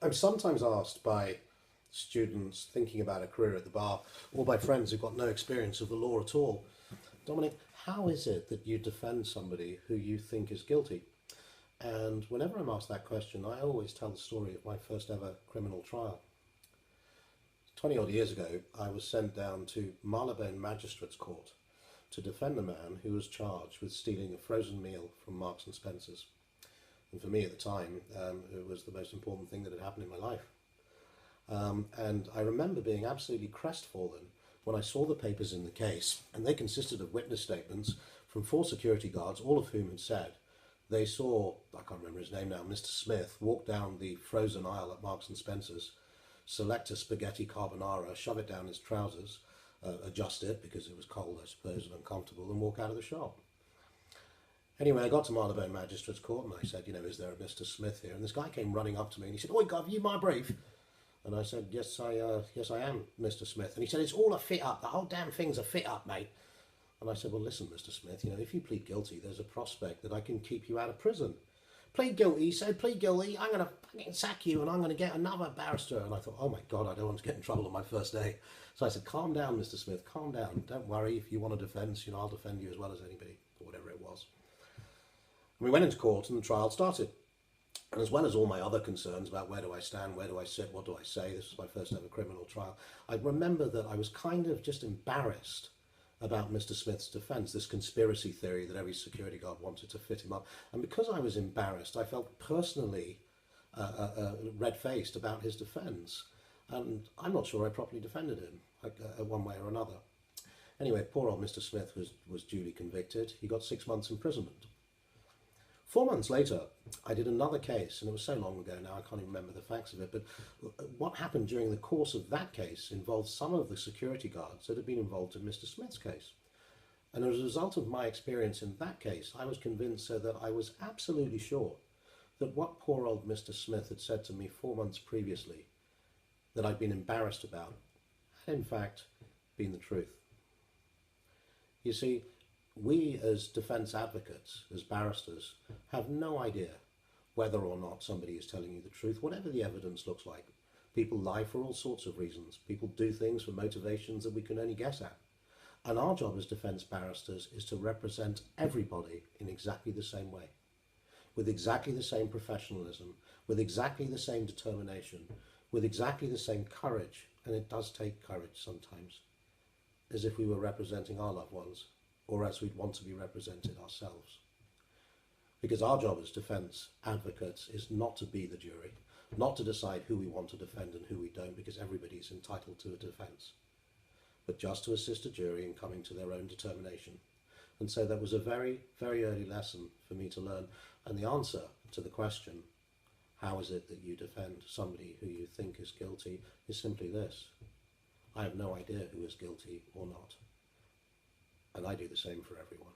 I'm sometimes asked by students thinking about a career at the bar or by friends who've got no experience of the law at all, Dominic, how is it that you defend somebody who you think is guilty? And whenever I'm asked that question, I always tell the story of my first ever criminal trial. 20 odd years ago, I was sent down to Marylebone Magistrates Court to defend a man who was charged with stealing a frozen meal from Marks and Spencer's. And for me at the time, it was the most important thing that had happened in my life. And I remember being absolutely crestfallen when I saw the papers in the case, and they consisted of witness statements from four security guards, all of whom had said they saw, I can't remember his name now, Mr. Smith, walk down the frozen aisle at Marks and Spencer's, select a spaghetti carbonara, shove it down his trousers, adjust it because it was cold, I suppose, and uncomfortable, and walk out of the shop. Anyway, I got to Marylebone Magistrates Court and I said, is there a Mr. Smith here? And this guy came running up to me and he said, "Oi, Gov, you my brief?" And I said, yes, I am, Mr. Smith. And he said, "It's all a fit-up. The whole damn thing's a fit-up, mate." And I said, "Well, listen, Mr. Smith, if you plead guilty, there's a prospect that I can keep you out of prison." "Plead guilty," he said, "plead guilty. I'm going to fucking sack you and I'm going to get another barrister." And I thought, oh my God, I don't want to get in trouble on my first day. So I said, "Calm down, Mr. Smith, calm down. Don't worry. If you want a defence, I'll defend you as well as anybody," or whatever it was. And we went into court and the trial started. And as well as all my other concerns about where do I stand, where do I sit, what do I say, this was my first ever criminal trial, I remember that I was kind of just embarrassed about Mr. Smith's defence, this conspiracy theory that every security guard wanted to fit him up. And because I was embarrassed, I felt personally red-faced about his defence. And I'm not sure I properly defended him, one way or another. Anyway, poor old Mr. Smith was duly convicted. He got 6 months imprisonment. 4 months later, I did another case, and it was so long ago now I can't even remember the facts of it, but what happened during the course of that case involved some of the security guards that had been involved in Mr. Smith's case. And as a result of my experience in that case, I was convinced so that I was absolutely sure that what poor old Mr. Smith had said to me 4 months previously, that I'd been embarrassed about, had in fact been the truth. You see, we as defence advocates, as barristers, have no idea whether or not somebody is telling you the truth, whatever the evidence looks like. People lie for all sorts of reasons. People do things for motivations that we can only guess at. And our job as defence barristers is to represent everybody in exactly the same way, with exactly the same professionalism, with exactly the same determination, with exactly the same courage, and it does take courage sometimes, as if we were representing our loved ones, or as we'd want to be represented ourselves. Because our job as defence advocates is not to be the jury, not to decide who we want to defend and who we don't, because everybody's entitled to a defence, but just to assist a jury in coming to their own determination. And so that was a very, very early lesson for me to learn. And the answer to the question, how is it that you defend somebody who you think is guilty, is simply this: I have no idea who is guilty or not. And I do the same for everyone.